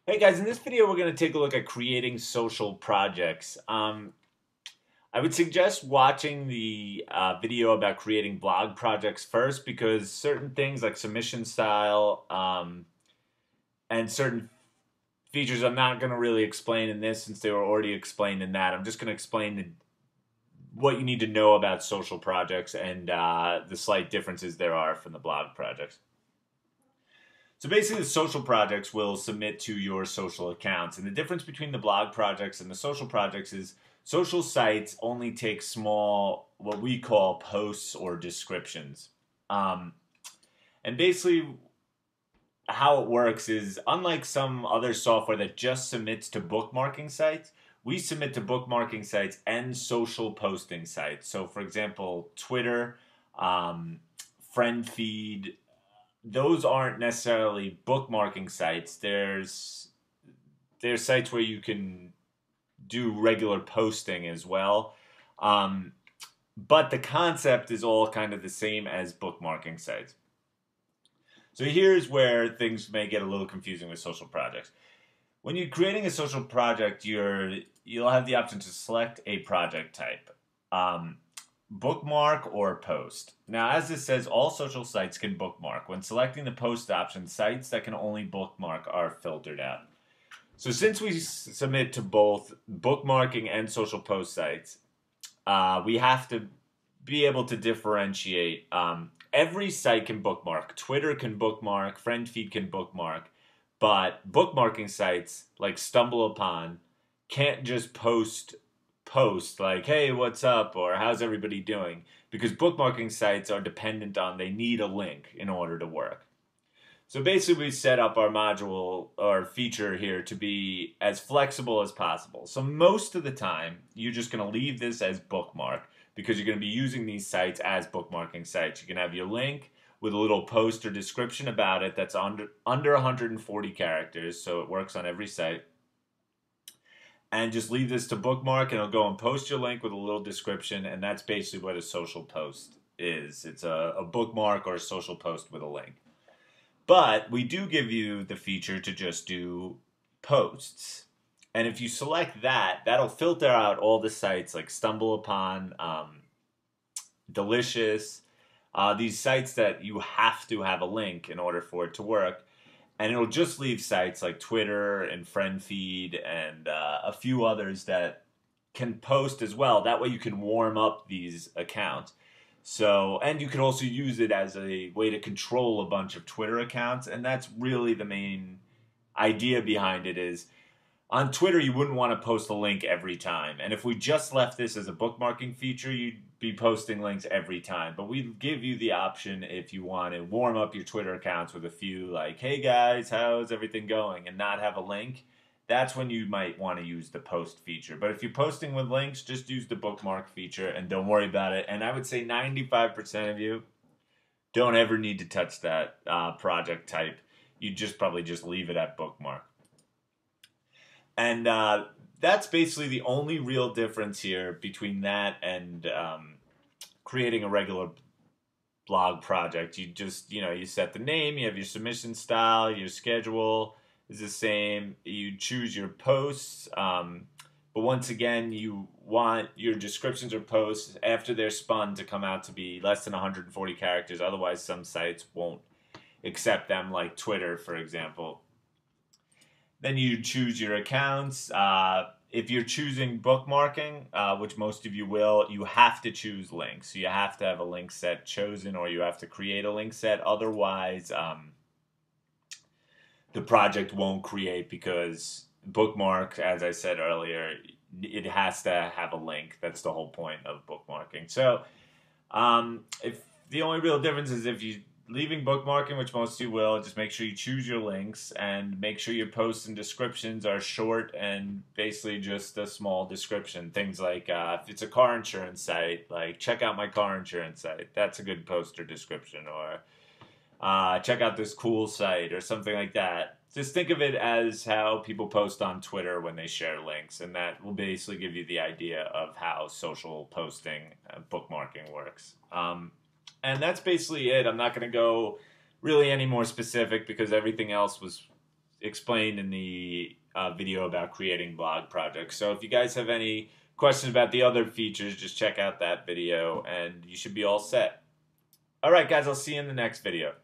Hey guys, in this video we're going to take a look at creating social projects. I would suggest watching the video about creating blog projects first because certain things like submission style and certain features I'm not going to really explain in this since they were already explained in that. I'm just going to explain what you need to know about social projects and the slight differences there are from the blog projects. So basically, the social projects will submit to your social accounts. And the difference between the blog projects and the social projects is social sites only take small, what we call posts or descriptions. Um, and basically, how it works is unlike some other software that just submits to bookmarking sites, we submit to bookmarking sites and social posting sites. So, for example, Twitter, um, friend feed, those aren't necessarily bookmarking sites. There's sites where you can do regular posting as well. Um, but the concept is all kind of the same as bookmarking sites. So here's where things may get a little confusing with social projects. When you're creating a social project, you'll have the option to select a project type. Bookmark or post. Now, as this says, all social sites can bookmark. When selecting the post option, sites that can only bookmark are filtered out. So since we submit to both bookmarking and social post sites, we have to be able to differentiate. Every site can bookmark. Twitter can bookmark. FriendFeed can bookmark. But bookmarking sites like StumbleUpon can't just post like, hey, what's up, or how's everybody doing, because bookmarking sites are dependent on, they need a link in order to work. So basically we set up our module or feature here to be as flexible as possible. So most of the time you're just going to leave this as bookmark because you're going to be using these sites as bookmarking sites. You can have your link with a little post or description about it that's under 140 characters, so it works on every site. And just leave this to bookmark, and it'll go and post your link with a little description, and that's basically what a social post is. It's a bookmark or a social post with a link. But we do give you the feature to just do posts. And if you select that, that'll filter out all the sites like StumbleUpon, Delicious, these sites that you have to have a link in order for it to work. And it'll just leave sites like Twitter and FriendFeed and a few others that can post as well. That way you can warm up these accounts. So, and you can also use it as a way to control a bunch of Twitter accounts. And that's really the main idea behind it is on Twitter, you wouldn't want to post a link every time. And if we just left this as a bookmarking feature, you'd be posting links every time. But we give you the option if you want to warm up your Twitter accounts with a few like, hey guys, how's everything going? And not have a link. That's when you might want to use the post feature. But if you're posting with links, just use the bookmark feature and don't worry about it. And I would say 95% of you don't ever need to touch that project type. You just probably just leave it at bookmark. And that's basically the only real difference here between that and creating a regular blog project. You just, you set the name, you have your submission style, your schedule is the same. You choose your posts. But once again, you want your descriptions or posts after they're spun to come out to be less than 140 characters. Otherwise, some sites won't accept them, like Twitter, for example. Then you choose your accounts. If you're choosing bookmarking, which most of you will, you have to choose links. So you have to have a link set chosen, or you have to create a link set. Otherwise, the project won't create because bookmark, as I said earlier, it has to have a link. That's the whole point of bookmarking. So if the only real difference is if you leaving bookmarking, which most of you will, just make sure you choose your links and make sure your posts and descriptions are short and basically just a small description. Things like if it's a car insurance site, like check out my car insurance site. That's a good post or description. Or check out this cool site or something like that. Just think of it as how people post on Twitter when they share links, and that will basically give you the idea of how social posting bookmarking works. And that's basically it. I'm not going to go really any more specific because everything else was explained in the video about creating blog projects. So if you guys have any questions about the other features, just check out that video and you should be all set. All right, guys, I'll see you in the next video.